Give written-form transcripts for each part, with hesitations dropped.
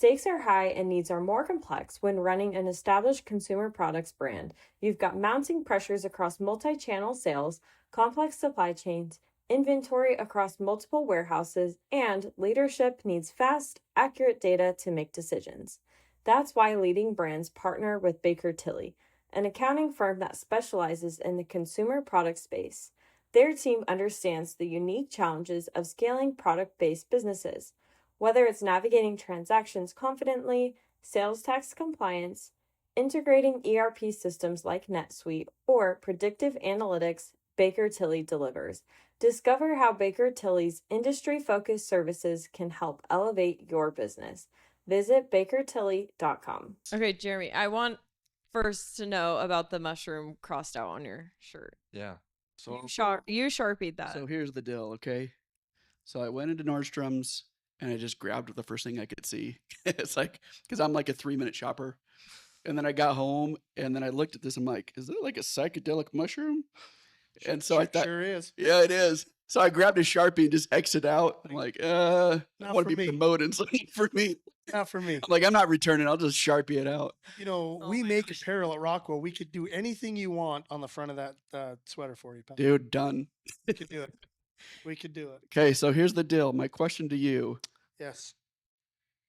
stakes are high and needs are more complex when running an established consumer products brand. You've got mounting pressures across multi-channel sales, complex supply chains, inventory across multiple warehouses, and leadership needs fast, accurate data to make decisions. That's why leading brands partner with Baker Tilly, an accounting firm that specializes in the consumer product space. Their team understands the unique challenges of scaling product-based businesses, whether it's navigating transactions confidently, sales tax compliance, integrating ERP systems like NetSuite, or predictive analytics. Baker Tilly delivers. Discover how Baker Tilly's industry-focused services can help elevate your business. Visit bakertilly.com. Okay, Jeremy, I want first to know about the mushroom crossed out on your shirt. Yeah. So you Sharpied that. So here's the deal, okay? So I went into Nordstrom's and I just grabbed the first thing I could see. It's like, because I'm like a 3-minute shopper. And then I got home and then I looked at this. I'm like, is that like a psychedelic mushroom? And so I thought, sure is. Yeah, it is. So I grabbed a Sharpie and just X'd it out. I'm like, I don't want to be promoted. So for me. Not for me. I'm like, I'm not returning. I'll just Sharpie it out. You know, we make apparel at Rockwell. We could do anything you want on the front of that sweater for you, pal. Dude, done. We could do it. We could do it. Okay, so here's the deal. My question to you. Yes.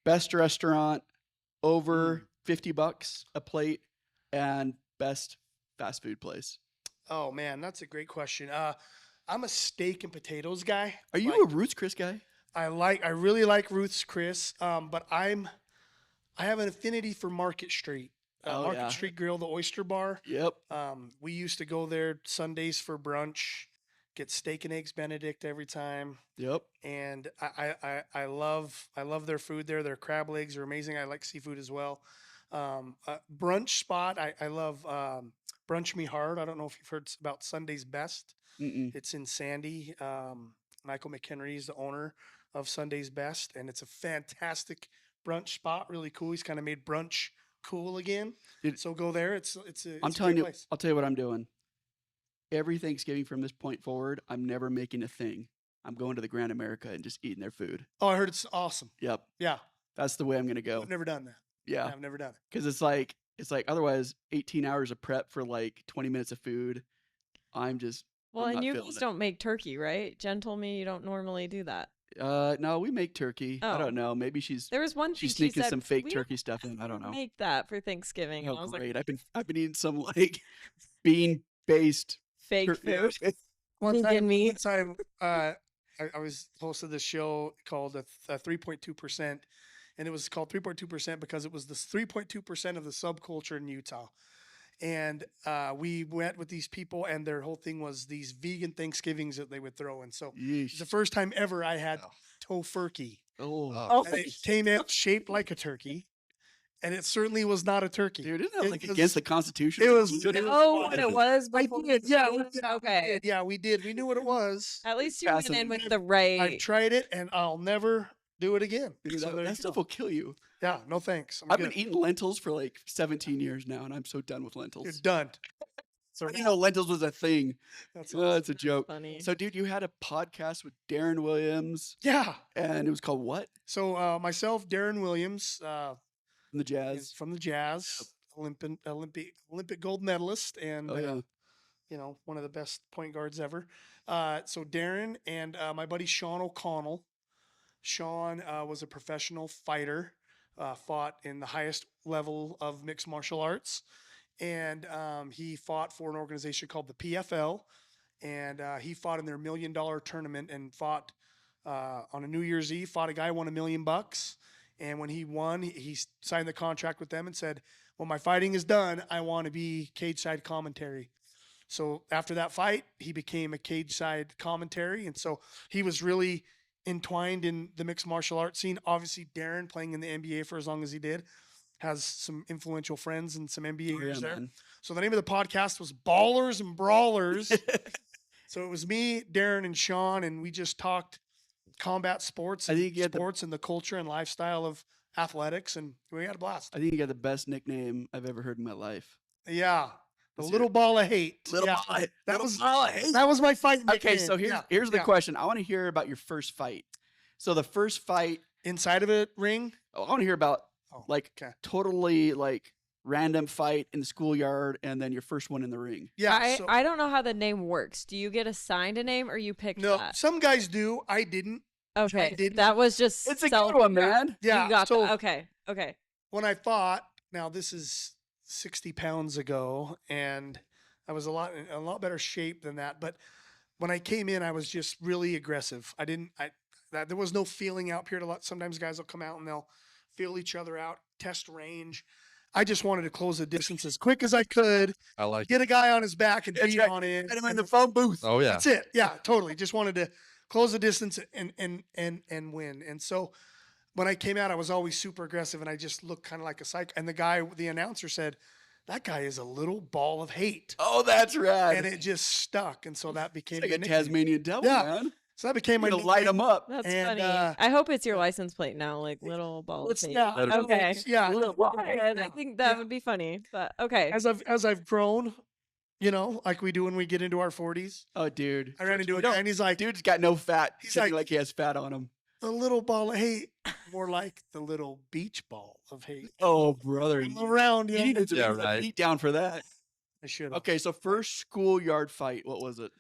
Best restaurant over $50 a plate and best fast food place. Oh man, that's a great question. I'm a steak and potatoes guy. Are you a Ruth's Chris guy? I really like Ruth's Chris, but I have an affinity for Market Street. Market Street Grill, the Oyster Bar. Yep. We used to go there Sundays for brunch, get steak and eggs Benedict every time. Yep. And I love their food there. Their crab legs are amazing. I like seafood as well. Brunch spot. I love Brunch Me Hard. I don't know if you've heard about Sunday's Best. Mm-mm. It's in Sandy. Michael McHenry is the owner of Sunday's Best, and it's a fantastic brunch spot. Really cool. He's kind of made brunch cool again. So go there. It's I'm telling you, I'll tell you what I'm doing. Every Thanksgiving from this point forward, I'm never making a thing. I'm going to the Grand America and just eating their food. Oh, I heard it's awesome. Yep. Yeah. That's the way I'm going to go. I've never done that. Yeah. I've never done it. Because it's like otherwise 18 hours of prep for like 20 minutes of food. I'm and you guys don't make turkey, right? Jen told me you don't normally do that. No, we make turkey. I don't know. Maybe there was one she's sneaking some fake turkey stuff in. I don't know. Make that for Thanksgiving. Oh, great! I've been eating some like bean-based fake food. One time, I was hosted this show called 3.2%, and it was called 3.2% because it was the 3.2% of the subculture in Utah. And we went with these people, and their whole thing was these vegan Thanksgivings that they would throw in. So it's the first time ever I had tofurkey. Oh. And it came out shaped like a turkey, and it certainly was not a turkey. Dude, isn't that like against the Constitution? It was. What it was? I did. Yeah. Okay. Yeah, we did. We knew what it was. At least you went in with the right. I tried it, and I'll never do it again. That stuff will kill you. Yeah, no thanks. I've been eating lentils for like 17 years now, and I'm so done with lentils. You're done. So I didn't know lentils was a thing. That's a joke. Funny. So, dude, you had a podcast with Darren Williams. Yeah. And it was called what? So myself, Darren Williams. From the Jazz. From the Jazz. Olympic gold medalist. And, one of the best point guards ever. So Darren and my buddy Sean O'Connell. Sean was a professional fighter, fought in the highest level of mixed martial arts. And he fought for an organization called the PFL. And he fought in their $1 million tournament and fought on a New Year's Eve, fought a guy, won $1 million. And when he won, he signed the contract with them and said, when my fighting is done, I want to be cage side commentary. So after that fight, he became a cage side commentary. And so he was really entwined in the mixed martial arts scene. Obviously, Darren, playing in the NBA for as long as he did, has some influential friends and some NBA there. Man. So the name of the podcast was Ballers and Brawlers. So it was me, Darren, and Sean, and we just talked combat sports and and the culture and lifestyle of athletics, and we had a blast. I think you got the best nickname I've ever heard in my life. Yeah. The little ball of hate. That was my fight nickname. Okay, so here's the question. I want to hear about your first fight. So the first fight inside of a ring? I want to hear about Oh, like okay. totally like random fight in the schoolyard and then your first one in the ring. Yeah. I don't know how the name works. Do you get assigned a name or you pick No, that? some guys do. I didn't. Okay, didn't. that was just It's a good one, man. Yeah. You got so that. Okay. when I fought, now this is 60 pounds ago, and I was in a lot better shape than that. But when I came in, I was just really aggressive. There was no feeling out period. Sometimes guys will come out and they'll feel each other out, test range. I just wanted to close the distance as quick as I could, I like get a guy on his back and That's beat right. on in. And I'm in the phone booth. Oh yeah. That's it. Yeah, totally. Just wanted to close the distance and win. And so when I came out, I was always super aggressive and I just looked kind of like a psycho. And the announcer said, "That guy is a little ball of hate." Oh, that's right. And it just stuck. And so that became It's like the a nickname. Tasmanian devil, Yeah. man. So that became my You're gonna light nickname. them up. That's And, funny. I hope it's your license plate now, like little ball of It's paint. not. Better- Okay. Yeah. I think that would be funny, but okay. As I've grown, like we do when we get into our 40s, Oh, dude. I ran into a guy and he's like, Dude's got no fat. He's He's like- like he has fat on him. "The little ball of hate," more like the little beach ball of hate. Oh, brother. All around, You you know? needed to Yeah, put a right. beat down for that. I should. Okay, so first schoolyard fight. What was it?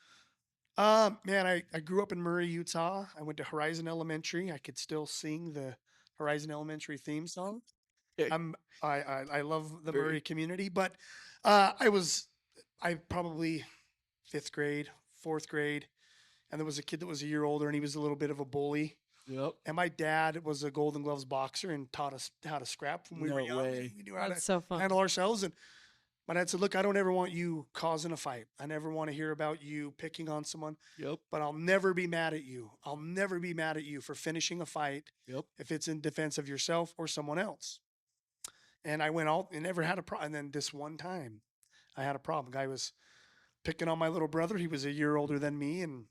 Man, I grew up in Murray, Utah. I went to Horizon Elementary. I could still sing the Horizon Elementary theme song. Yeah. I love the Very- Murray community, but I probably 5th grade, 4th grade, and there was a kid that was a year older, and he was a little bit of a bully. Yep. And my dad was a Golden Gloves boxer and taught us how to scrap when we were No young. way. We knew how That's to so fun. handle ourselves. And my dad said, "Look, I don't ever want you causing a fight. I never want to hear about you picking on someone, Yep. but I'll never be mad at you. I'll never be mad at you for finishing a fight Yep. if it's in defense of yourself or someone else." And I went out and never had a problem. And then this one time I had a problem. Guy was picking on my little brother. He was a year older than me. And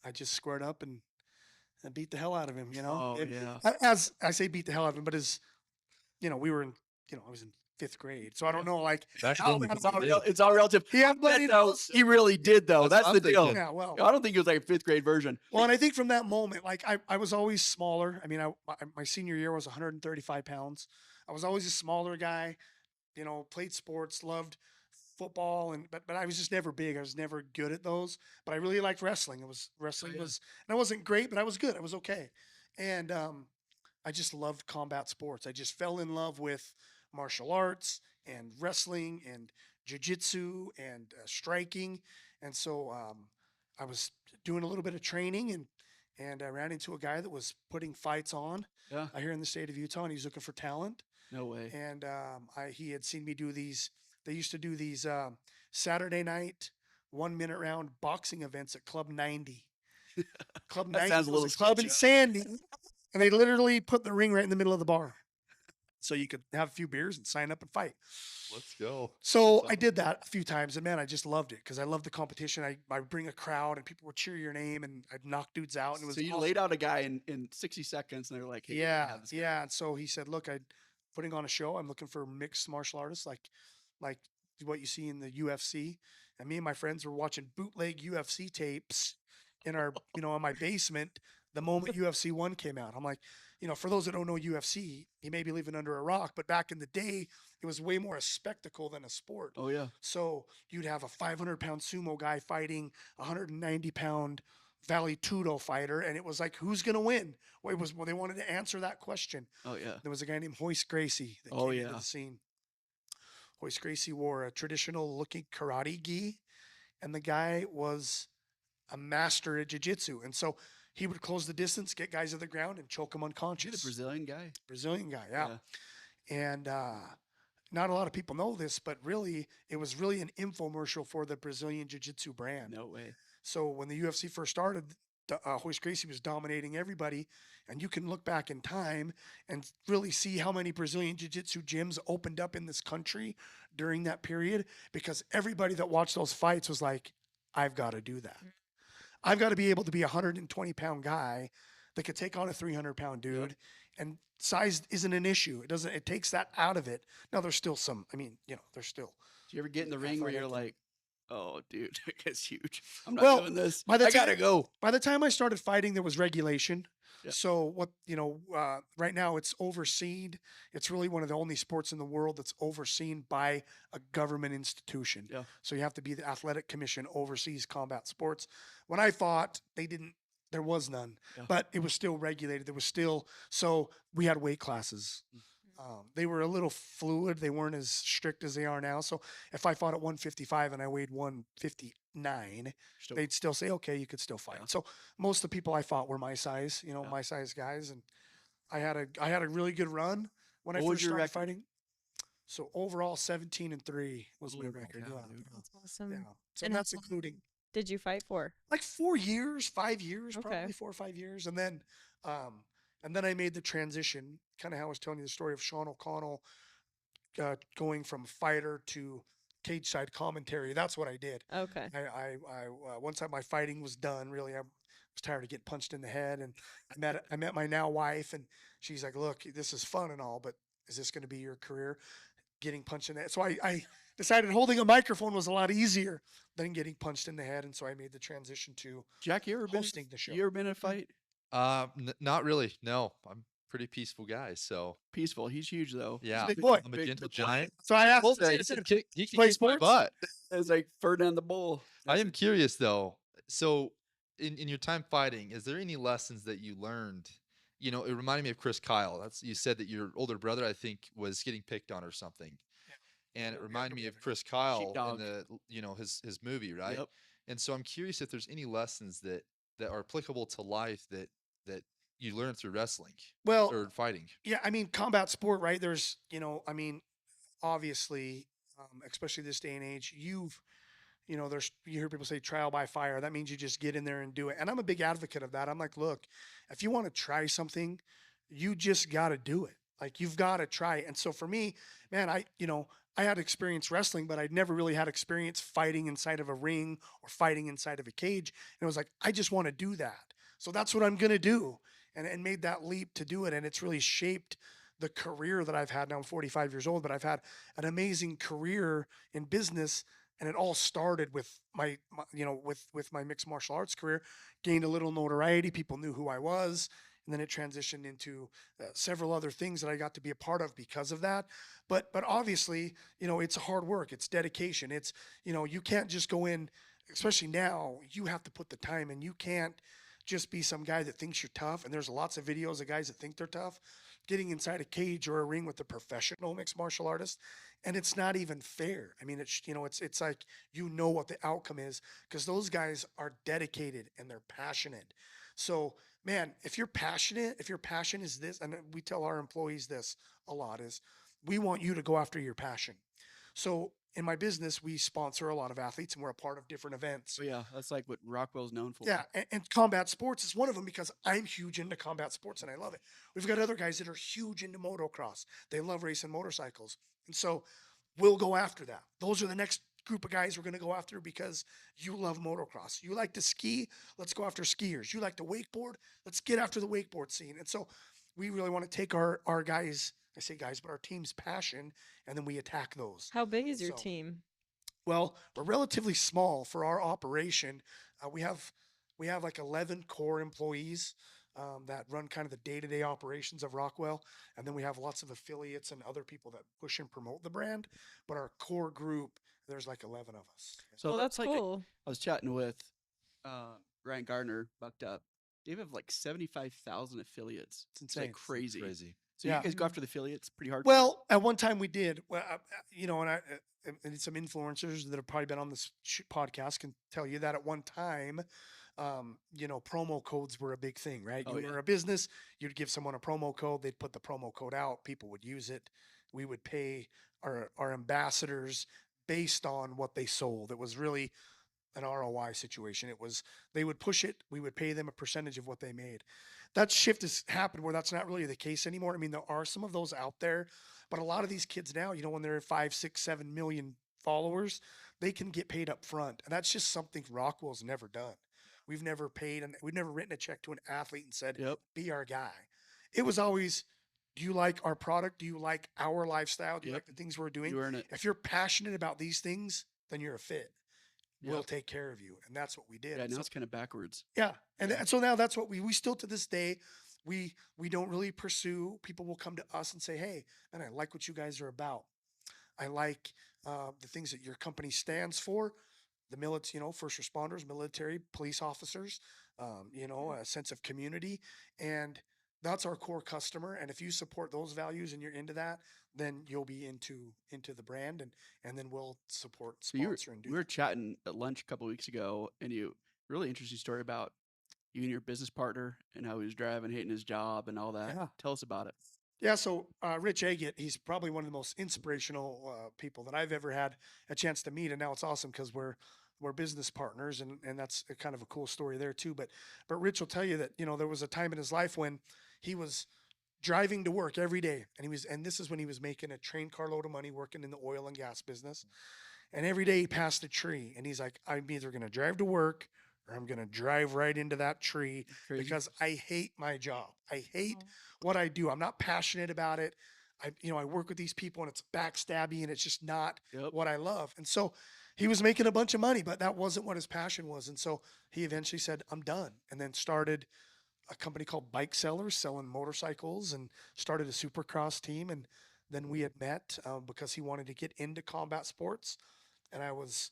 I just squared up and beat the hell out of him, Oh, It- yeah. As I say, beat the hell out of him, but we were in, I was in 5th grade. So I don't know, like, Back how then, that's you all did. It's all relative. he had But bloody though, nose. he really did, though. That's That's what the I'm deal. thinking. Yeah, well. I don't think it was like a 5th grade version. Well, and I think from that moment, like I was always smaller. I mean, my senior year was 135 pounds. I was always a smaller guy, played sports, loved football, but I was just never big. I was never good at those. But I really liked wrestling. Wrestling yeah. was, and I wasn't great, but I was good. I was okay. And I just loved combat sports. I just fell in love with martial arts and wrestling and jiu-jitsu and striking. And so I was doing a little bit of training and I ran into a guy that was putting fights on Yeah. here in the state of Utah, and he was looking for talent. No way. And he had seen me do these. They used to do these Saturday night 1-minute round boxing events at Club 90. Club That 90 sounds a was little club in sketchy. Sandy, and they literally put the ring right in the middle of the bar, so you could have a few beers and sign up and fight. Let's go. So That's I did that a few times, and man, I just loved it because I loved the competition. I bring a crowd, and people would cheer your name, and I'd knock dudes out, and it was So you awesome. laid out a guy in 60 seconds, and they're like, hey, you gotta Yeah, have this guy. yeah. And so he said, "Look, I'm putting on a show. I'm looking for mixed martial artists, like what you see in the UFC." And me and my friends were watching bootleg UFC tapes in our, in my basement the moment UFC 1 came out. I'm like, for those that don't know UFC, you may be living under a rock, but back in the day, it was way more a spectacle than a sport. Oh, yeah. So you'd have a 500-pound sumo guy fighting a 190-pound Valley Tudo fighter, and it was like, who's gonna win? Well, they wanted to answer that question. Oh, yeah. There was a guy named Hoist Gracie that Oh, came into yeah. the scene. Hoist Gracie wore a traditional-looking karate gi, and the guy was a master at jiu-jitsu. And so he would close the distance, get guys to the ground, and choke them Is he unconscious. the Brazilian guy? Brazilian guy, yeah. And not a lot of people know this, but really, it was really an infomercial for the Brazilian Jiu-Jitsu brand. No way. So when the UFC first started, Hoist Gracie was dominating everybody. And you can look back in time and really see how many Brazilian Jiu-Jitsu gyms opened up in this country during that period, because everybody that watched those fights was like, I've got to do that. I've got to be able to be a 120-pound guy that could take on a 300-pound dude. And size isn't an issue. It takes that out of it. Now there's still some, there's still. Do you ever get in the ring where you're Athletic. like, Oh, dude, it's huge. I'm not Well, doing this. by the I gotta time go. by the time I started fighting, there was regulation. Yeah. So what right now it's overseen. It's really one of the only sports in the world that's overseen by a government institution. Yeah. So you have to be the athletic commission oversees combat sports. When I fought, they didn't. There was none, Yeah. but it was still regulated. There was still so we had weight classes. They were a little fluid. They weren't as strict as they are now. So if I fought at 155 and I weighed 159, Still- they'd still say, okay, you could still fight. Yeah. So most of the people I fought were my size, Yeah. my size guys. And I had a really good run when I What was first your started record? fighting. So overall 17-3 was my Holy record. cow, Yeah. dude. That's awesome. Yeah. So And that's how long including did you fight for? like 4 years, 5 years, Okay. probably 4 or 5 years. And then I made the transition, kind of how I was telling you the story of Sean O'Connell going from fighter to cage side commentary. That's what I did. Okay. Once my fighting was done, really, I was tired of getting punched in the head, and I met my now wife, and she's like, "Look, this is fun and all, but is this going to be your career? Getting punched in the head?" So I decided holding a microphone was a lot easier than getting punched in the head, and so I made the transition to Jack, you ever been? hosting the show. You ever been in a fight? Not really. No, I'm a pretty peaceful guy. So Peaceful. He's huge though. yeah, big boy. I'm a Big gentle boy. giant. So I asked. Well, he said he can Play kick my sports? butt. It's like Ferdinand the Bull. I am curious though. So in your time fighting, is there any lessons that you learned? It reminded me of Chris Kyle. You said that your older brother, I think, was getting picked on or something. And it reminded me of Chris Kyle Sheepdog. in his movie, right? Yep. And so I'm curious if there's any lessons that are applicable to life that you learned through wrestling Well, or fighting. yeah, I mean, combat sport, right? There's, obviously, especially this day and age, you hear people say trial by fire. That means you just get in there and do it. And I'm a big advocate of that. I'm like, look, if you want to try something, you just got to do it. Like you've got to try it. And so for me, man, I had experience wrestling, but I'd never really had experience fighting inside of a ring or fighting inside of a cage. And it was like, I just want to do that. So that's what I'm going to do. And made that leap to do it. And it's really shaped the career that I've had. Now I'm 45 years old, but I've had an amazing career in business. And it all started with with my mixed martial arts career, gained a little notoriety. People knew who I was. And then it transitioned into several other things that I got to be a part of because of that. But obviously, it's hard work. It's dedication. It's, you can't just go in, especially now, you have to put the time in. You can't just be some guy that thinks you're tough. And there's lots of videos of guys that think they're tough getting inside a cage or a ring with a professional mixed martial artist. And it's not even fair. I mean, it's like, what the outcome is because those guys are dedicated and they're passionate. So, man, if your passion is this, and we tell our employees this a lot, is we want you to go after your passion. So in my business, we sponsor a lot of athletes and we're a part of different events. So yeah, that's like what Rockwell's known for. Yeah, and combat sports is one of them because I'm huge into combat sports and I love it. We've got other guys that are huge into motocross. They love racing motorcycles. And so we'll go after that. Those are the next group of guys we're going to go after because you love motocross. You like to ski, let's go after skiers. You like to wakeboard, let's get after the wakeboard scene. And so we really want to take our guys, I say guys, but our team's passion, and then we attack those. How big is your So- team? Well, we're relatively small for our operation. We have like 11 core employees that run kind of the day-to-day operations of Rockwell, and then we have lots of affiliates and other people that push and promote the brand. But our core group, there's like 11 of us. So Well, that's like cool. I was chatting with Ryan Gardner, Bucked Up. They have like 75,000 affiliates. It's like insane. crazy. Crazy. So Yeah. you guys go after the affiliates pretty hard. Well, at one time we did. Well, and some influencers that have probably been on this podcast can tell you that at one time, promo codes were a big thing, right? Oh, You yeah. were a business, you'd give someone a promo code, they'd put the promo code out, people would use it. We would pay our ambassadors based on what they sold. It was really an ROI situation. It was they would push it, we would pay them a percentage of what they made. That shift has happened where that's not really the case anymore. I mean, there are some of those out there, but a lot of these kids now, when they're 5, 6, 7 million followers, they can get paid up front. And that's just something Rockwell's never done. We've never paid and we've never written a check to an athlete and said, Yep. be our guy. It was always, do you like our product? Do you like our lifestyle? Do you Yep. like the things we're doing? You earn it. If you're passionate about these things, then you're a fit. we'll take care of you. And that's what we did. Yeah, And now so, it's kind of backwards. yeah. And so now that's what we still to this day, we don't really pursue. People will come to us and say, hey, man, I like what you guys are about. I like the things that your company stands for, the military, first responders, military, police officers, a sense of community. And that's our core customer. And if you support those values and you're into that, then you'll be into the brand, and then we'll support, So you were, sponsor, and do we were that. chatting at lunch a couple weeks ago, and you really interesting story about you and your business partner and how he was driving, hating his job, and all that. Yeah. Tell us about it. Yeah, so Rich Agate, he's probably one of the most inspirational people that I've ever had a chance to meet, and now it's awesome because we're business partners, and that's a kind of a cool story there too. But Rich will tell you that there was a time in his life when he was driving to work every day, and this is when he was making a train carload of money working in the oil and gas business, and every day he passed a tree, and he's like, I'm either going to drive to work or I'm going to drive right into that tree Crazy. because I hate my job. I hate Oh. what I do. I'm not passionate about it. I work with these people and it's backstabby and it's just not Yep. what I love. And so he was making a bunch of money, but that wasn't what his passion was. And so he eventually said, I'm done. And then started a company called Bike Sellers, selling motorcycles, and started a supercross team. And then we had met because he wanted to get into combat sports. And I was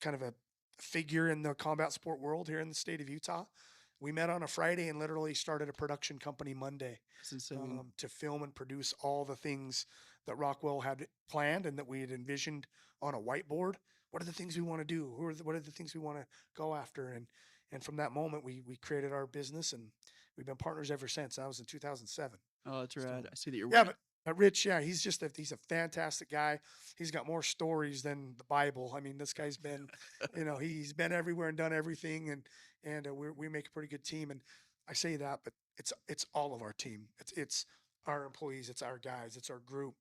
kind of a figure in the combat sport world here in the state of Utah. We met on a Friday and literally started a production company Monday It's insane. to film and produce all the things that Rockwell had planned and that we had envisioned on a whiteboard. What are the things we want to do? What are the things we want to go after? And from that moment, we created our business, and we've been partners ever since. That was in 2007. Oh, that's So- rad. I see that you're Yeah, wearing- but Rich, yeah, he's he's a fantastic guy. He's got more stories than the Bible. I mean, this guy's been, he's been everywhere and done everything, and we make a pretty good team. And I say that, but it's all of our team. It's our employees, it's our guys, it's our group.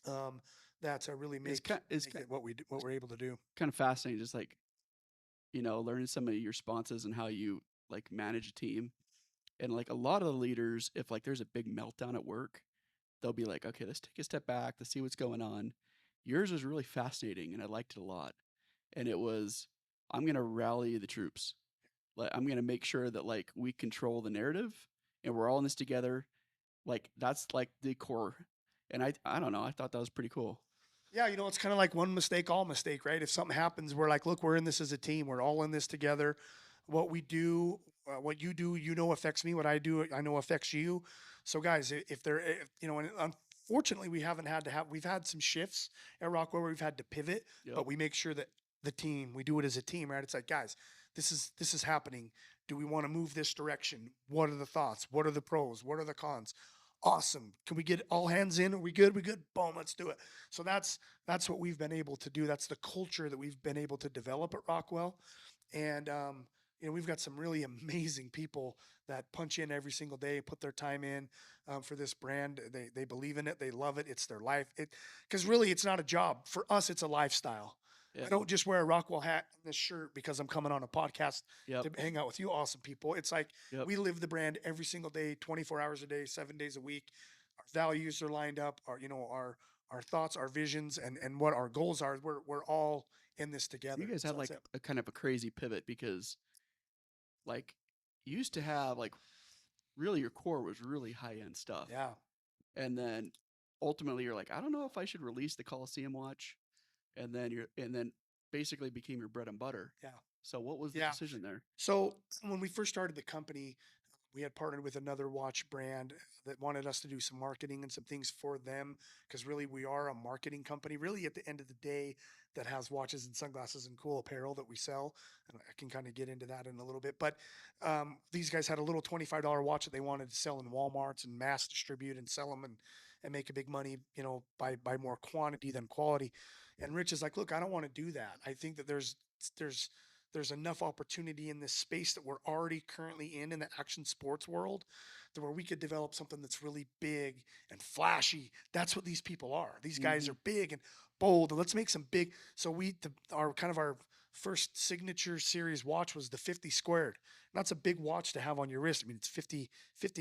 That really It's make, ki- it's make ki- it what we're able to do. kind of fascinating, just like learning some of your responses and how you like manage a team. And like a lot of the leaders, if like there's a big meltdown at work, they'll be like, okay, let's take a step back, let's see what's going on. Yours was really fascinating, and I liked it a lot. And it was, I'm gonna rally the troops. Like I'm gonna make sure that like we control the narrative, and we're all in this together. Like that's like the core. And I don't know, I thought that was pretty cool. Yeah, it's kind of like one mistake, all mistake, right? If something happens, we're like, look, we're in this as a team. We're all in this together. What we do, what you do, affects me. What I do, I know affects you. So, guys, and unfortunately, we've had some shifts at Rockwell where we've had to pivot, Yep. but we make sure that we do it as a team, right? It's like, guys, this is happening. Do we want to move this direction? What are the thoughts? What are the pros? What are the cons? Awesome. Can we get all hands in? Are we good? We good? Boom, let's do it. So that's what we've been able to do. That's the culture that we've been able to develop at Rockwell. And we've got some really amazing people that punch in every single day, put their time in for this brand. They believe in it. They love it. It's their life. Because really, it's not a job. For us, it's a lifestyle. Yeah. I don't just wear a Rockwell hat and this shirt because I'm coming on a podcast Yep. to hang out with you awesome people. It's like Yep. we live the brand every single day, 24 hours a day, 7 days a week. Our values are lined up. Our thoughts, our visions, and what our goals are. We're all in this together. You guys So had that's like it. a kind of a crazy pivot because like you used to have like really your core was really high end stuff. Yeah. And then ultimately you're like, I don't know if I should release the Coliseum watch. And then basically became your bread and butter. Yeah. So what was the Yeah. decision there? So when we first started the company, we had partnered with another watch brand that wanted us to do some marketing and some things for them because really we are a marketing company, really at the end of the day, that has watches and sunglasses and cool apparel that we sell. And I can kind of get into that in a little bit. But these guys had a little $25 watch that they wanted to sell in Walmarts and mass distribute and sell them and make a big money, by more quantity than quality. And Rich is like, look, I don't want to do that. I think that there's enough opportunity in this space that we're already currently in the action sports world to where we could develop something that's really big and flashy. That's what these people are. These guys are big and bold. And let's make some big. So our first signature series watch was the 50 squared. And that's a big watch to have on your wrist. I mean, it's 50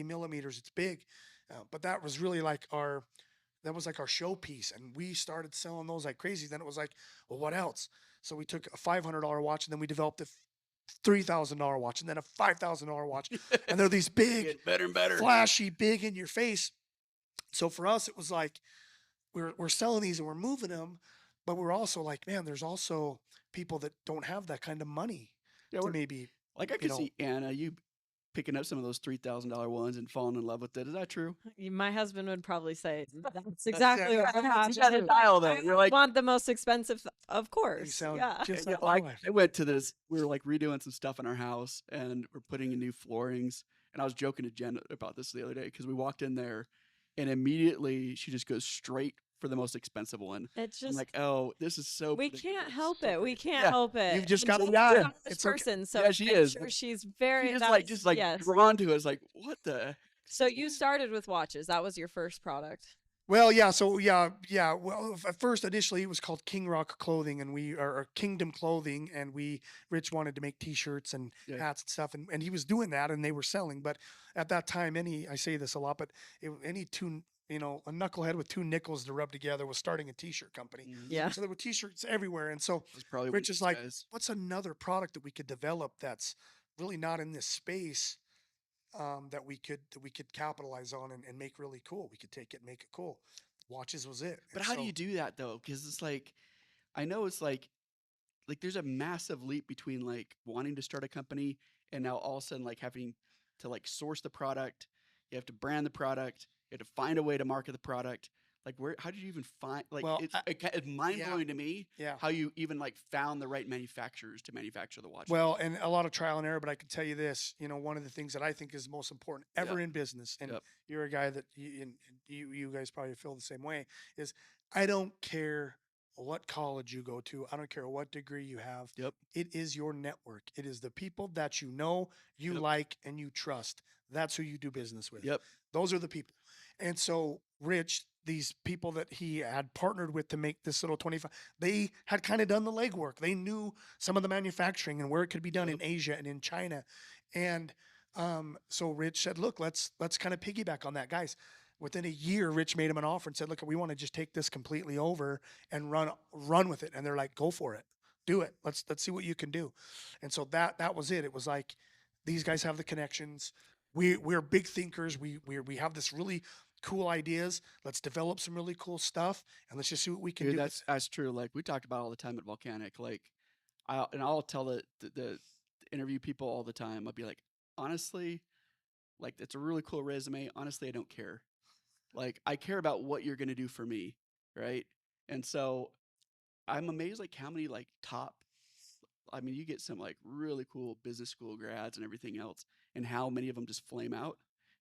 millimeters. It's big. But that was really like our that was like our showpiece, and we started selling those like crazy. Then it was like, well, what else? So we took a $500 watch, and then we developed a $3,000 watch, and then a $5,000 watch, and they're these big, Get better and better. flashy, big in your face. So for us, it was like we're selling these and we're moving them, but we're also like, man, there's also people that don't have that kind of money Yeah, to we're, maybe, like I could see Anna, you picking up some of those $3,000 ones and falling in love with it. Is that true? My husband would probably say that's exactly exactly what what happened. You gotta dial though. You're like, Want the most expensive, of you course. sound Yeah. just yeah, like like my wife. I went to this. We were like redoing some stuff in our house, and we're putting in new floorings. And I was joking to Jen about this the other day because we walked in there, and immediately she just goes straight for the most expensive one. It's I'm just like, oh, this is so. we predictable. can't It's help so it. We predictable. can't Yeah, help it. You've just And gotta- she's yeah, a stylish it's okay. person, so Yeah, she I'm is. sure she's She very just that like was- just like yes. drawn to us. Like, what the? So you started with watches. That was your first product. Well, yeah. So yeah. Well, at first, initially, it was called King Rock Clothing, and or Kingdom Clothing, and Rich wanted to make T-shirts and Yeah. hats and stuff, and he was doing that, and they were selling. But at that time, I say this a lot, but any two, a knucklehead with two nickels to rub together was starting a T-shirt company. Yeah. So there were T-shirts everywhere, and so That's probably Rich what is like, guys- what's another product that we could develop that's really not in this space, that we could capitalize on and make really cool. We could take it and make it cool. Watches was it. But And how do so- you do that though? Because it's like, I know it's like there's a massive leap between like wanting to start a company and now all of a sudden like having to like source the product. You have to brand the product. You have to find a way to market the product. Like how did you even find like Well, it's mind blowing to me Yeah. how you even like found the right manufacturers to manufacture the watch. Well, and a lot of trial and error, but I can tell you this, one of the things that I think is most important ever in business, and Yep. you're a guy that and you guys probably feel the same way, is I don't care what college you go to. I don't care what degree you have. Yep. It is your network. It is the people that you know, you Yep. like, and you trust. That's who you do business with. Yep. Those are the people. And so Rich, these people that he had partnered with to make this little 25, they had kind of done the legwork. They knew some of the manufacturing and where it could be done in Asia and in China. And so Rich said, look, let's kind of piggyback on that. Guys, within a year, Rich made him an offer and said, look, we want to just take this completely over and run with it. And they're like, go for it. Do it. Let's see what you can do. And so that was it. It was like, these guys have the connections. We're big thinkers. We have this really cool ideas. Let's develop some really cool stuff, and let's just see what we can Dude, do. that's true. Like we talked about all the time at Volcanic. Like I'll tell the interview people all the time. I'll be like, honestly, like it's a really cool resume. Honestly, I don't care. Like I care about what you're gonna do for me, right? And so I'm amazed like how many like top. I mean, you get some like really cool business school grads and everything else, and how many of them just flame out.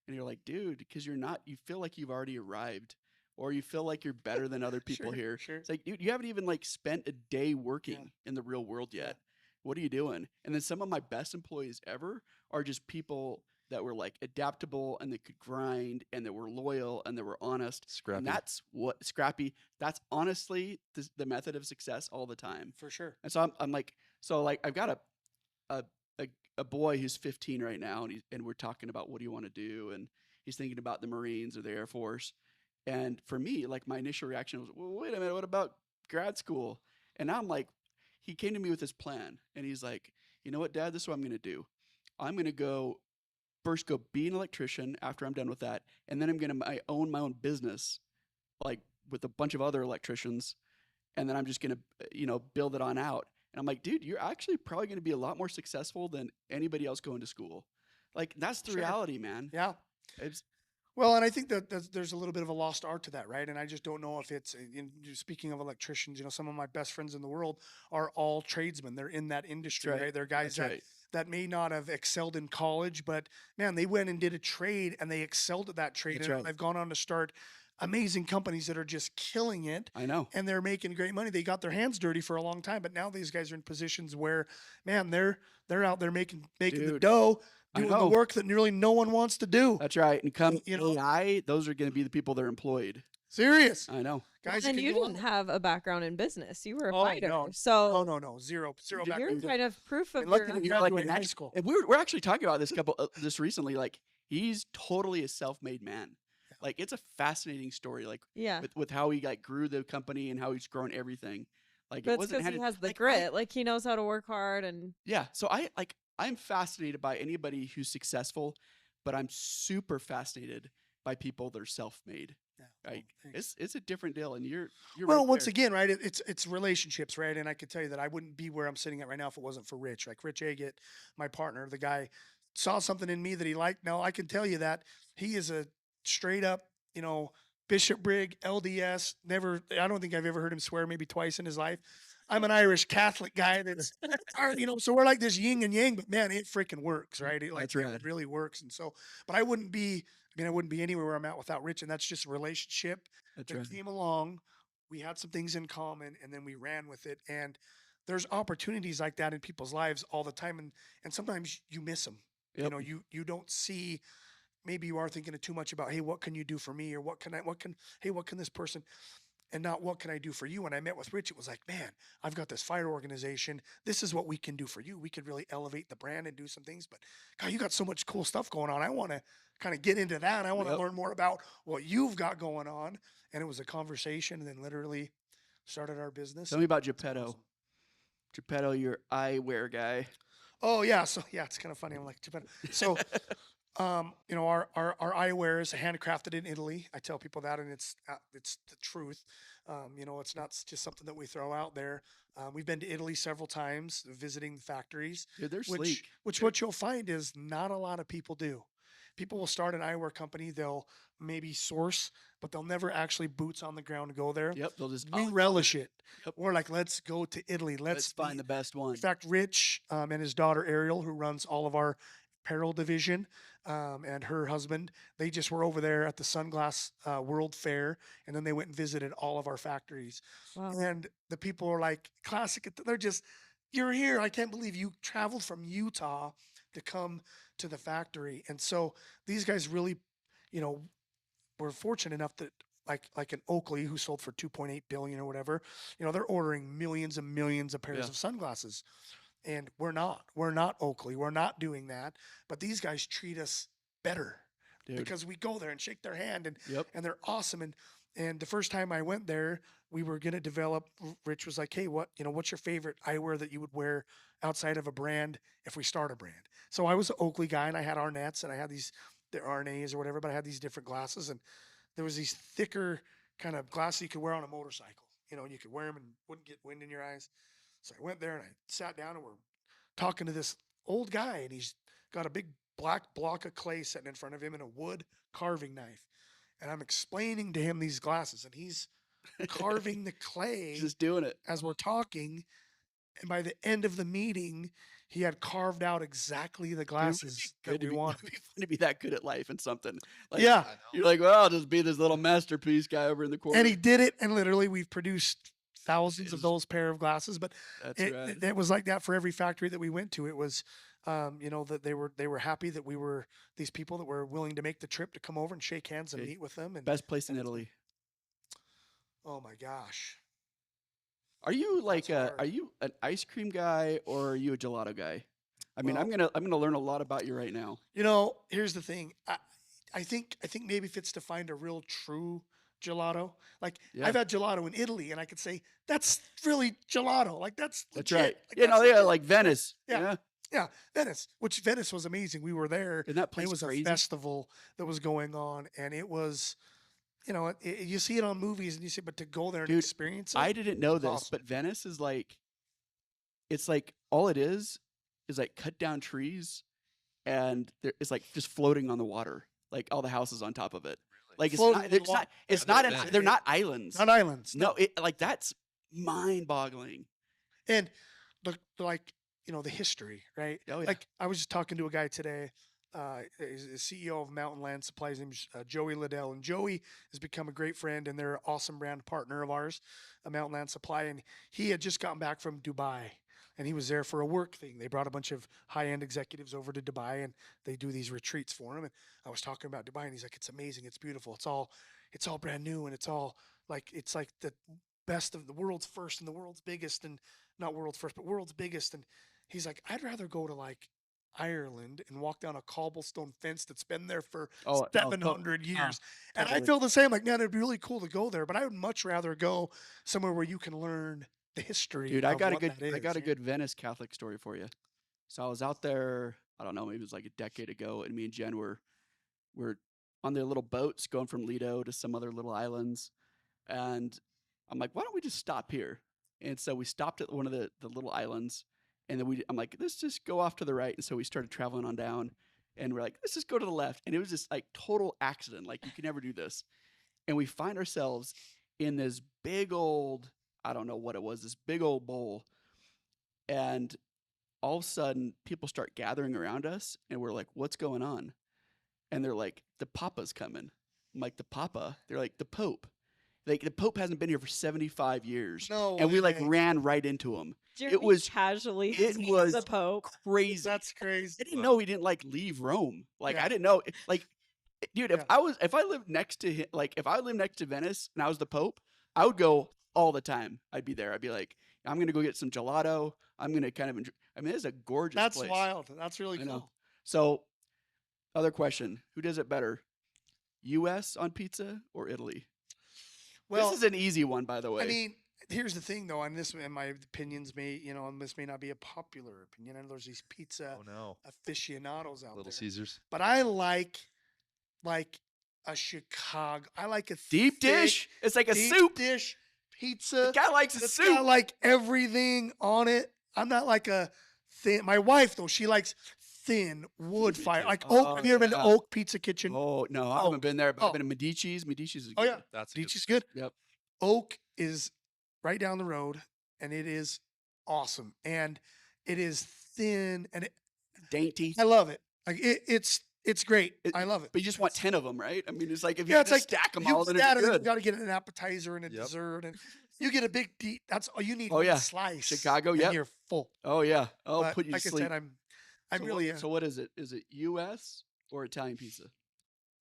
And you're like, dude, because you feel like you've already arrived, or you feel like you're better than other people here. Sure. It's like, dude, you haven't even like spent a day working in the real world yet. What are you doing? And then some of my best employees ever are just people that were like adaptable and they could grind and that were loyal and that were honest. Scrappy. And that's what scrappy. That's honestly the method of success all the time. For sure. And so I'm like, I've got a boy who's 15 right now, and we're talking about what do you want to do, and he's thinking about the Marines or the Air Force. And for me, like my initial reaction was, well, wait a minute, what about grad school? And now I'm like, he came to me with this plan, and he's like, you know what, Dad, this is what I'm going to do. I'm going to go be an electrician after I'm done with that, and then I'm going to own my own business, like with a bunch of other electricians, and then I'm just going to, build it on out. And I'm like, dude, you're actually probably going to be a lot more successful than anybody else going to school. Like, that's the reality, man. Yeah. Well, and I think that there's a little bit of a lost art to that, right? And I just don't know if it's, speaking of electricians, some of my best friends in the world are all tradesmen. They're in that industry, right? They're guys that may not have excelled in college, but man, they went and did a trade and they excelled at that trade. And they've gone on to start amazing companies that are just killing it. I know. And they're making great money. They got their hands dirty for a long time, but now these guys are in positions where, man, they're out there making the dough, doing the work that nearly no one wants to do. That's right. And come AI, those are going to be the people that are employed. Serious. I know. Guys, and you didn't have a background in business. You were a fighter. No. So no. Zero you're background. kind of proof of Lucky your to graduate high school. And we're actually talking about this this recently. Like, he's totally a self-made man. Like it's a fascinating story. Like Yeah. with how he like grew the company and how he's grown everything. Like But it it's wasn't because he handed has the like grit. Like he knows how to work hard and yeah. So I'm fascinated by anybody who's successful, but I'm super fascinated by people that are self-made. Yeah, well, Right? thanks. It's a different deal, and you're Well, right once there. again, right? It's relationships, right? And I can tell you that I wouldn't be where I'm sitting at right now if it wasn't for Rich. Like Rich Agate, my partner, the guy saw something in me that he liked. Now I can tell you that he is a straight up, Bishop Brig LDS. Never, I don't think I've ever heard him swear. Maybe twice in his life. I'm an Irish Catholic guy. So we're like this yin and yang. But man, it freaking works, right? That's It rad. really works. And so, but I wouldn't be. I wouldn't be anywhere where I'm at without Rich, and that's just a relationship That's that right. came along. We had some things in common, and then we ran with it. And there's opportunities like that in people's lives all the time, and sometimes you miss them. Yep. You don't see. Maybe you are thinking of too much about, hey, what can you do for me, or what can this person, and not what can I do for you. When I met with Rich, it was like, man, I've got this fire organization. This is what we can do for you. We could really elevate the brand and do some things. But God, you got so much cool stuff going on. I want to kind of get into that. I want to Yep. learn more about what you've got going on. And it was a conversation, and then literally started our business. Tell me about It's Geppetto. awesome. Geppetto, your eyewear guy. Oh yeah, so yeah, it's kind of funny. I'm like, so our eyewear is handcrafted in Italy. I tell people that, and it's the truth. It's not just something that we throw out there. We've been to Italy several times, visiting the factories, Dude, they're which sleek. what you'll find is not a lot of people do. People will start an eyewear company. They'll maybe source, but they'll never actually boots on the ground go there. Yep, they'll just We relish it. Yep. We're like, let's go to Italy. Let's find the best one. In fact, Rich and his daughter Ariel, who runs all of our apparel division, and her husband, they just were over there at the Sunglass World Fair, and then they went and visited all of our factories. wow. And the people are like, classic. They're just, you're here. I can't believe you traveled from Utah to come to the factory. And so these guys really, were fortunate enough that like an Oakley who sold for 2.8 billion or whatever, they're ordering millions and millions of pairs Yeah. of sunglasses. And we're not Oakley. We're not doing that. But these guys treat us better Dude. because we go there and shake their hand, and Yep. they're awesome. And the first time I went there, we were going to develop. Rich was like, hey, what's your favorite eyewear that you would wear outside of a brand if we start a brand? So I was an Oakley guy, and I had Arnett's, and I had the RNAs or whatever, but I had these different glasses, and there was these thicker kind of glasses you could wear on a motorcycle. You could wear them and wouldn't get wind in your eyes. So I went there and I sat down, and we're talking to this old guy, and he's got a big black block of clay sitting in front of him and a wood carving knife. And I'm explaining to him these glasses, and he's carving the clay Just doing it. as we're talking. And by the end of the meeting, he had carved out exactly the glasses that we wanted. It'd be fun to be that good at life and something. Like, Yeah. I know. You're like, well, I'll just be this little masterpiece guy over in the corner. And he did it. And literally, we've produced thousands of Is- those pair of glasses. But That's it, right. it was like that for every factory that we went to. It was, that they were happy that we were these people that were willing to make the trip to come over and shake hands and Okay. meet with them. And Best place in Italy. oh my gosh, Are you like hard. are you an ice cream guy or are you a gelato guy? I mean, Well- I'm gonna learn a lot about you right now. here's the thing. I think maybe if it's to find a real true gelato, like Yeah. I've had gelato in Italy, and I could say that's really gelato. Like that's That's legit. right. Like, Yeah, no, that's yeah, legit. like Venice. Yeah. Yeah, Venice, which Venice was amazing. We were there. Isn't that place It was crazy? a festival that was going on, and it was, you see it on movies, and you see, but to go there and Dude, experience it, I didn't know this, awesome. but Venice is like, it's like all it is like cut down trees, and it's like just floating on the water, like all the houses on top of it. Like it's Floating not, on the it's not, water. it's I've not, never an, been. they're not islands. not islands. No, it like that's mind-boggling. And the history, right? Oh, yeah. Like I was just talking to a guy today. He's the CEO of Mountain Land Supply. His name's Joey Liddell, and Joey has become a great friend, and they're an awesome brand partner of ours, Mountain Land Supply. And he had just gotten back from Dubai, and he was there for a work thing. They brought a bunch of high-end executives over to Dubai, and they do these retreats for him. And I was talking about Dubai, and he's like, "It's amazing. It's beautiful. It's all brand new, and it's like the best of the world's first and the world's biggest, and not world's first, but world's biggest." And he's like, "I'd rather go to like Ireland and walk down a cobblestone fence that's been there for Oh, no, 700 years. And I totally. feel the same. Like, man, it'd be really cool to go there, but I would much rather go somewhere where you can learn the history Dude, of I got what that is. a good Venice Catholic story for you. So I was out there, I don't know, maybe it was like a decade ago, and me and Jen were on their little boats going from Lido to some other little islands. And I'm like, why don't we just stop here? And so we stopped at one of the little islands, and then I'm like, let's just go off to the right. And so we started traveling on down, and we're like, let's just go to the left. And it was just like total accident. Like, you can never do this. And we find ourselves in this big old, I don't know what it was, this big old bowl. And all of a sudden, people start gathering around us, and we're like, what's going on? And they're like, the Papa's coming. I'm like, the Papa? They're like, the Pope. Like, the Pope hasn't been here for 75 years. No And we like way. ran right into him. Jeremy was- casually. it sees was the Pope. Crazy. That's crazy. I didn't know he didn't like leave Rome. Like, Yeah. I didn't know. Like, dude, Yeah. if I lived next to him, like if I lived next to Venice and I was the Pope, I would go all the time. I'd be there. I'd be like, I'm gonna go get some gelato. I'm gonna kind of enjoy. I mean, it's a gorgeous That's place. wild. That's really I know. cool. So, other question: who does it better, U.S. on pizza or Italy? Well, This is an easy one, by the way. I mean, here's the thing, though, and my opinions may, and this may not be a popular opinion. I know there's these pizza Oh no, aficionados out Little there, Caesars. but I like a Chicago. I like a deep thick, dish. It's like a deep soup. dish The pizza. guy likes a That's soup. got like everything on it. I'm not like a thin. My wife though, she likes thin wood fire, like oak. Oh, Have you ever been to yeah. Oak Pizza Kitchen? Oh no, I Oh, haven't been there, but oh. I've been to Medici's. Medici's is Oh, good. yeah. That's Beach is good. Yep. Oak is right down the road, and it is awesome, and it is thin, and Dainty. I love it. Like it's great. It- I love it. But you just want 10 of them, right? I mean, it's like if you Yeah, yeah, it's just like stack them you all, then stat it's it, good. you got to get an appetizer and a Yep. dessert, and you get a big deep. That's all you need. Oh, one yeah. slice. Chicago, and yep. you're full. Oh yeah. Oh, But put you like to I sleep. said, I'm so really What, so what is it? Is it U.S. or Italian pizza?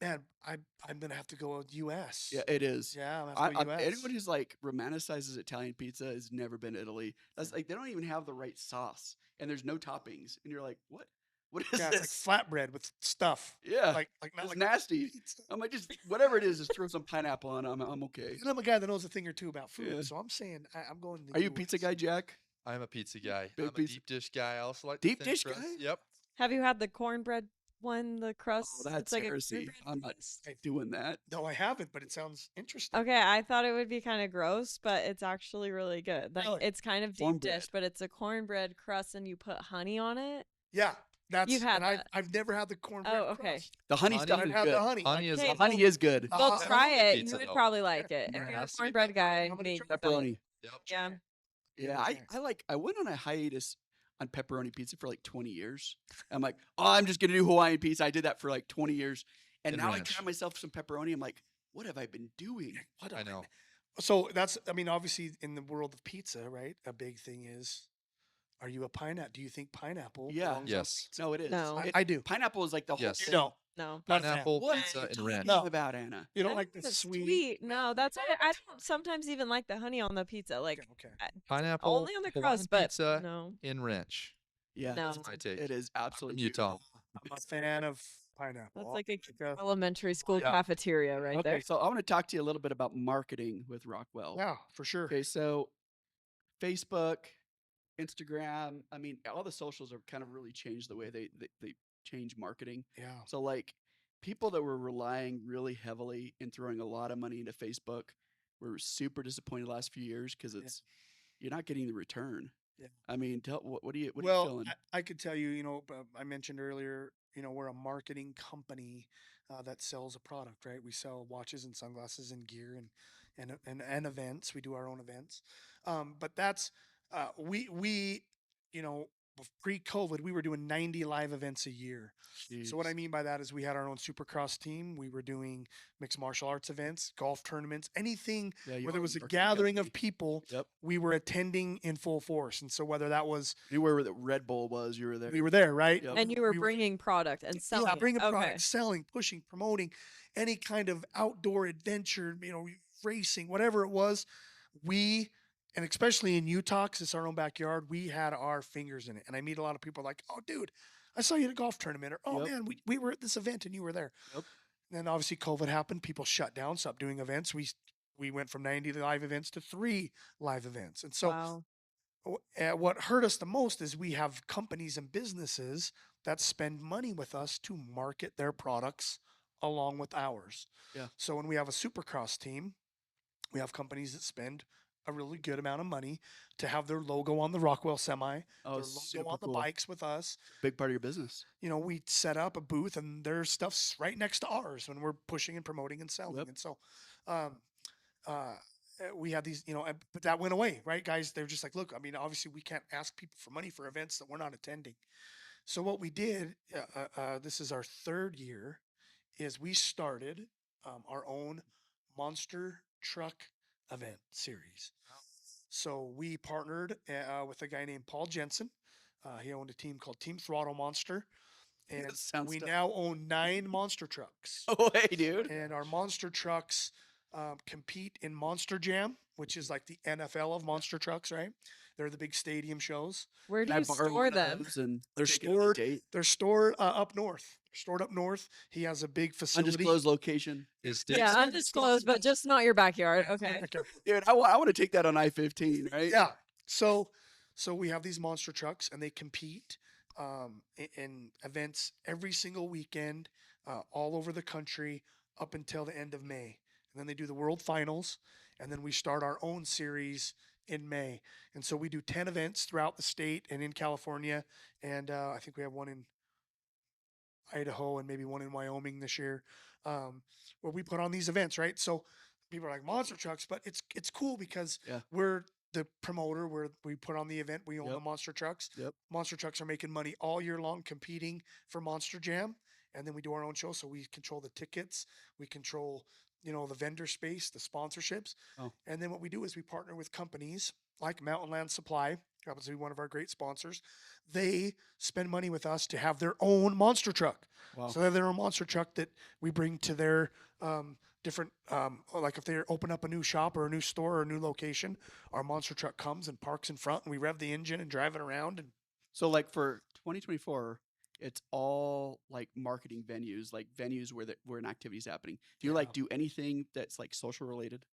man. I'm gonna have to go with U.S. Yeah, it is. Yeah, I'm gonna have to go U.S. Anyone who's like romanticizes Italian pizza has never been to Italy. That's like they don't even have the right sauce, and there's no toppings, and you're like, what? What is Yeah, this? it's like flatbread with stuff. yeah, Like not it's like nasty. pizza. I'm like, just whatever it is, just throw some pineapple on. I'm okay. And I'm a guy that knows a thing or two about food, Yeah. so I'm saying I'm going. To Are you a pizza US. guy, Jack? I'm a pizza guy. Big I'm a pizza- deep dish guy. I also like the Deep thin dish crust. guy? Yep. Have you had the cornbread one? The crust. Oh, that's it's like heresy. A cornbread I'm not crust? doing that. No, I haven't, but it sounds interesting. Okay, I thought it would be kind of gross, but it's actually really good. Like Really? it's kind of deep Cornbread. dish, but it's a cornbread crust, and you put honey on it. Yeah, that's. You've had and that. I've never had the cornbread. Oh, okay. crust. The honey Honey? stuff I've is had good. the honey. Honey is Okay, a The honey is good. Uh, Well, Uh, try it. pizza, You would though. probably like it. Yeah, If it you're a has to be cornbread guy, I'm gonna maybe. try but- Pepperoni. Yep. Yeah. Yeah, Okay. I went on a hiatus on pepperoni pizza for like 20 years. I'm like, oh, I'm just gonna do Hawaiian pizza. I did that for like 20 years, and And now ranch. I try myself some pepperoni. I'm like, what have I been doing? What I a- know. So that's. I mean, obviously, in the world of pizza, right? A big thing is, are you a pineapple? Do you think pineapple? Yeah. belongs on Yes. pizza? No, it is. No. I do. Pineapple is like the whole Yes. thing. No, No. not a fan. Pineapple, What pizza, are you and talking ranch. No. about, Anna? You don't I like think the it's sweet. No, that's why I don't sometimes even like the honey on the pizza. Like Okay. Pineapple, only on the Hawaiian crust, but pizza, no. in ranch. Yeah, No. That's my take. it is I'm absolutely from Utah. I'm a fan of pineapple. That's like a Like elementary school Yeah. cafeteria right Okay, there. so I want to talk to you a little bit about marketing with Rockwell. yeah, for sure. Okay, so Facebook, Instagram, I mean, all the socials have kind of really changed the way they change marketing. Yeah. So like people that were relying really heavily and throwing a lot of money into Facebook were super disappointed the last few years because it's you're not getting the return. Yeah. I mean, what are you Well, feeling? I could tell you, I mentioned earlier, we're a marketing company that sells a product, right? We sell watches and sunglasses and gear and events. We do our own events. But that's we pre-COVID, we were doing 90 live events a year. So what I Jeez. mean by that is we had our own Supercross team. We were doing mixed martial arts events, golf tournaments, anything Yeah, you where there are was a marketing gathering of company. people. Yep. We were attending in full force. And so whether that was Anywhere where the Red Bull was, you were there. we were there, right? Yep. And you were We bringing product and selling. Yeah, it. bringing Okay. product, selling, pushing, promoting, any kind of outdoor adventure, racing, whatever it was. We and especially in Utah, 'cause it's our own backyard, we had our fingers in it. And I meet a lot of people like, "Oh, dude, I saw you at a golf tournament," or "Oh Yep. man, we were at this event and you were there." Yep. And then obviously COVID happened. People shut down, stopped doing events. We went from 90 live events to 3 live events. And so Wow. what hurt us the most is we have companies and businesses that spend money with us to market their products along with ours. Yeah. So when we have a supercross team, we have companies that spend a really good amount of money to have their logo on the Rockwell semi, Oh, their super logo on the cool. bikes with us. Big part of your business. You know, we set up a booth and their stuff's right next to ours when we're pushing and promoting and selling. Yep. And so, we had these, you know, but that went away, right, guys? They're just like, look, I mean, obviously we can't ask people for money for events that we're not attending. So what we did, this is our 3rd year, is we started our own monster truck event series. So we partnered with a guy named Paul Jensen. He owned a team called Team Throttle Monster. And That sounds we tough. now own 9 monster trucks. Oh, hey, dude. And our monster trucks compete in Monster Jam, which is like the NFL of monster trucks, right? They're the big stadium shows. Where do Can I you borrow store one of them? those and They're take it on a stored. date? They're stored up north. They're stored up north. He has a big facility. Undisclosed location. Is Yeah, Dixon- undisclosed, but just not your backyard. Okay. Okay. Dude, I want to take that on I-15, right? Yeah. So we have these monster trucks, and they compete in events every single weekend, all over the country, up until the end of May. And then they do the World Finals, and then we start our own series in May. And so we do 10 events throughout the state and in California, and I think we have one in Idaho and maybe one in Wyoming this year, where we put on these events, right? So people are like monster trucks, but it's cool because Yeah. we're the promoter, where we put on the event, we own the Yep. monster trucks. Yep. Monster trucks are making money all year long competing for Monster Jam, and then we do our own show. So we control the tickets, we control, you know, the vendor space, the sponsorships, Oh. and then what we do is we partner with companies like Mountain Land Supply, happens to be one of our great sponsors. They spend money with us to have their own monster truck. Wow. So they have their own monster truck that we bring to their different, like if they open up a new shop or a new store or a new location, our monster truck comes and parks in front, and we rev the engine and drive it around. And So like for 2024, it's all like marketing venues, like venues where an activity's happening. Do you like Yeah. do anything that's like social related?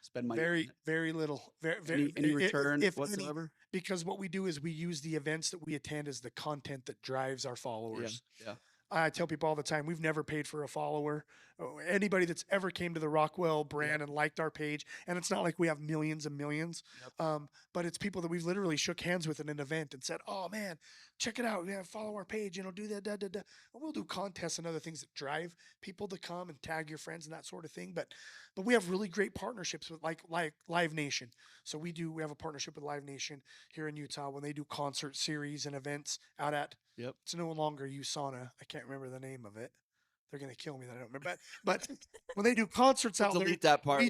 Spend money on very, it? very little, very, Any i- return if any, whatsoever? because what we do is we use the events that we attend as the content that drives our Yeah. followers. Yeah. I tell people all the time, we've never paid for a follower. Anybody that's ever came to the Rockwell brand and liked our page, and it's not like we have millions and millions, but it's people that we've literally shook hands with in an event and said, "Oh man, check it out! Yeah, follow our page. You know, do that, da da da." And we'll do contests and other things that drive people to come and tag your friends and that sort of thing. But we have really great partnerships with like Live Nation. So we have a partnership with Live Nation here in Utah when they do concert series and events out at. Yep. It's no longer USANA. I can't remember the name of it. They're gonna kill me that I don't remember. But when they do concerts out there, Delete that part.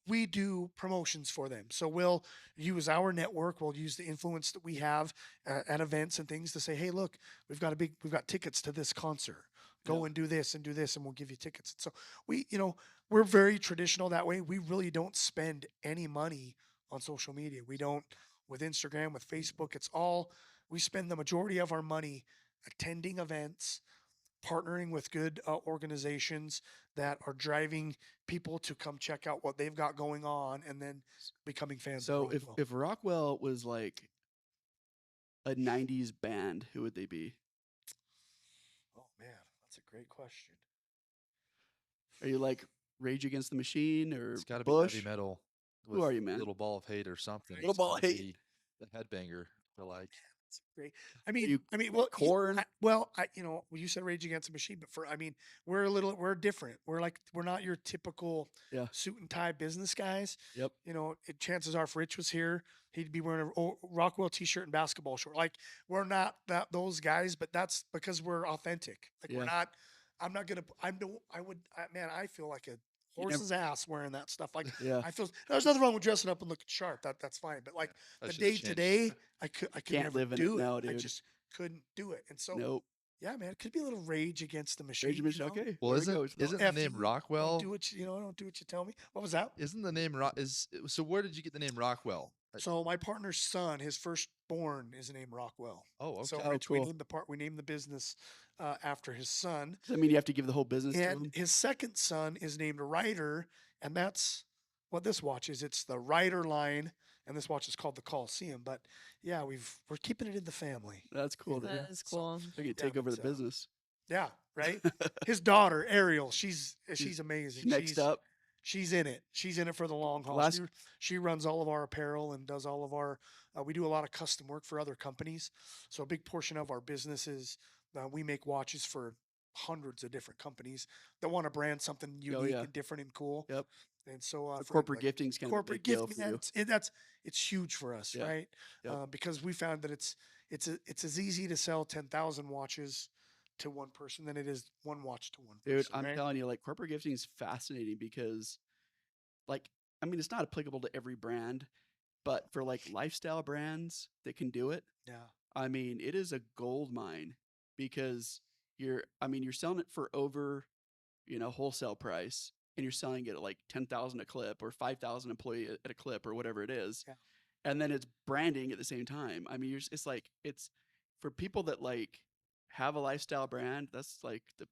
we do promotions for them. So we'll use our network. We'll use the influence that we have at events and things to say, hey, look, we've got tickets to this concert. Go and do this, and we'll give you tickets. So we're very traditional that way. We really don't spend any money on social media. We don't with Instagram, with Facebook. It's all. We spend the majority of our money attending events, partnering with good organizations that are driving people to come check out what they've got going on, and then becoming fans. So of Rockwell. if Rockwell was like a 90s band, who would they be? Oh man, that's a great question. Are you like Rage Against the Machine or It's got to be Bush? heavy metal. Who are you, man? Little Ball of Hate or something. Little It's Ball of gotta Hate. be the headbanger. I feel like. That's great. You- Korn? You said Rage Against the Machine, but we're different. We're not your typical Yeah. suit and tie business guys. Yep. Chances are if Rich was here, he'd be wearing a Rockwell t-shirt and basketball short. Like we're not those guys, but that's because we're authentic. Like we're Yeah. not. I'm not gonna. I feel like a horse's ass wearing that stuff. Like Yeah. I feel there's nothing wrong with dressing up and looking sharp. That's fine. But like That the shit's day changed. to day, I could Can't never live in it do it. now, I dude. just couldn't do it. And so Nope. Yeah, man, it could be a little rage against the machine. Rage Mission. Okay. Well, there we go. isn't the F name you, Rockwell? Don't do what don't do what you tell me. What was that? Isn't the name so? Where did you get the name Rockwell? So my partner's son, his firstborn, is named Rockwell. Oh, So okay. Oh, Rich, cool. we named the business after his son, Does that mean you have to give the whole business to and him? his second son is named Ryder, and that's what this watch is. It's the Ryder line, and this watch is called the Coliseum. But yeah, we're keeping it in the family. That's cool. Yeah. Dude. That is cool. They can take over the but, business. Yeah, right. His daughter Ariel, she's amazing. Next up. She's in it. She's in it for the long haul. Last- She runs all of our apparel and does all of our. We do a lot of custom work for other companies. So a big portion of our business is we make watches for hundreds of different companies that want to brand something unique yeah. and different and cool. Yep. And so The for, corporate like, gifting's kind of a corporate big deal gift, for you. it's huge for us, Yeah. right? Yep. Because we found that it's as easy to sell 10,000 watches to one person than it is one watch to one Dude, person. I'm right? telling you, like corporate gifting is fascinating because, like, I mean, it's not applicable to every brand, but for like lifestyle brands that can do it, Yeah. I mean, it is a gold mine because you're selling it for over, wholesale price, and you're selling it at like 10,000 a clip or 5,000 employee at a clip or whatever it is, Yeah. and then it's branding at the same time. I mean, it's like it's for people that like have a lifestyle brand. That's like the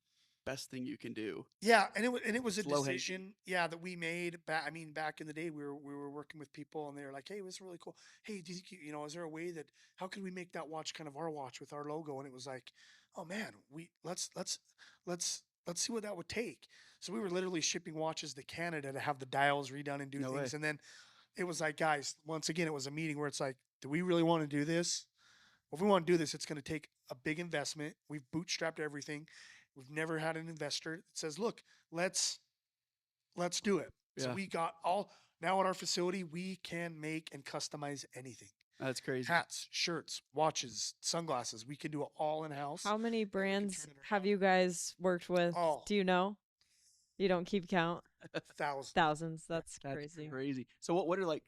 best thing you can do. Yeah, and it was a It's low-hanging. decision, yeah, that we made back. I mean, back in the day, we were working with people, and they were like, "Hey, this is really cool. Hey, do you think is there a way that how could we make that watch kind of our watch with our logo?" And it was like, "Oh man, let's see what that would take." So we were literally shipping watches to Canada to have the dials redone and do No things, way. and then it was like, guys, once again, it was a meeting where it's like, "Do we really want to do this? Well, if we want to do this, it's going to take a big investment. We've bootstrapped everything. We've never had an investor that says, "Look, let's do it." So Yeah. we got all now at our facility. We can make and customize anything: That's crazy. hats, shirts, watches, sunglasses. We can do it all in house. How many brands turn it have around. you guys worked with? Oh. Do you know? You don't keep count? Thousands. Thousands. That's That's crazy. crazy. So what are like,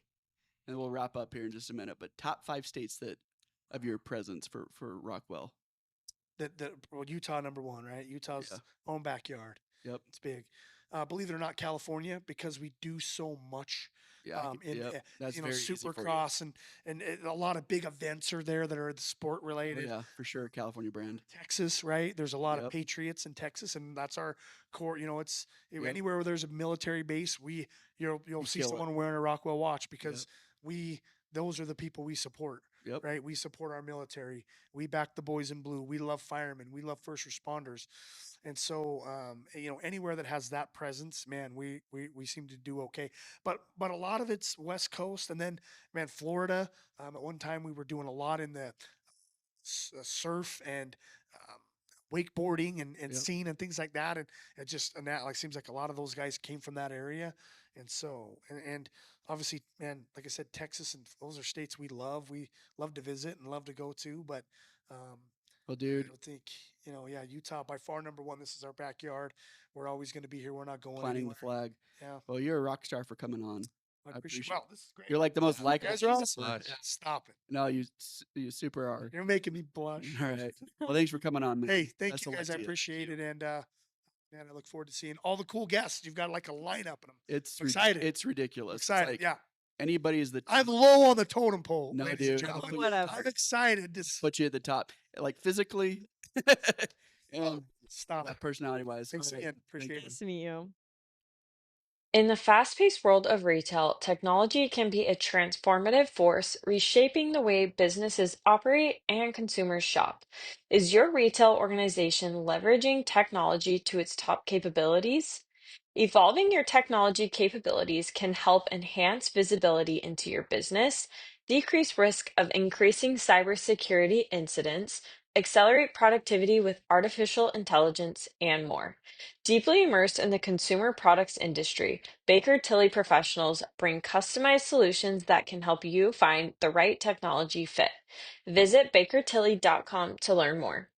and we'll wrap up here in just a minute, but top 5 states that of your presence for Rockwell. Well, Utah #1, right? Utah's Yeah. own backyard. Yep. It's big. Believe it or not, California, because we do so much. Yeah. That's very easy for you. Supercross and a lot of big events are there that are sport Oh, related. yeah, for sure. California brand. Texas, right? There's a lot of Yep. Patriots in Texas, and that's our core. It's Yep. anywhere where there's a military base, you'll see kill it. someone wearing a Rockwell watch because those are the people we support. Yep. Right? We support our military. We back the boys in blue. We love firemen. We love first responders. And so, anywhere that has that presence, man, we seem to do okay. But a lot of it's West Coast, and then, man, Florida. At one time, we were doing a lot in the surf and wakeboarding and Yep. scene and things like that. And that like seems like a lot of those guys came from that area. And so, and obviously, man, like I said, Texas and those are states we love. We love to visit and love to go to. But Well, I dude, don't think, Utah by far #1. This is our backyard. We're always going to be here. We're not going planting anywhere. the flag. Yeah, Well, you're a rock star for coming on. I I appreciate. appreciate- Well, this is great. You're like the most You likable. guys Thank you use so this? much. Yeah, stop it. No, you super are. You're making me blush. All right. Well, thanks for coming on, man. Hey, thank Best you of luck guys. I to you. appreciate it. And man, I look forward to seeing all the cool guests. You've got like a lineup of them. It's excited. It's ridiculous. It's Excited. like Yeah. anybody is the I'm low on the totem pole. No, ladies and dude. gentlemen. Whatever. I'm excited to put you at the top, like physically and stop it. personality wise. Thanks again. Appreciate it. Nice to meet you. In the fast paced world of retail, technology can be a transformative force, reshaping the way businesses operate and consumers shop. Is your retail organization leveraging technology to its top capabilities? Evolving your technology capabilities can help enhance visibility into your business, decrease risk of increasing cybersecurity incidents, accelerate productivity with artificial intelligence, and more. Deeply immersed in the consumer products industry, Baker Tilly professionals bring customized solutions that can help you find the right technology fit. Visit bakertilly.com to learn more.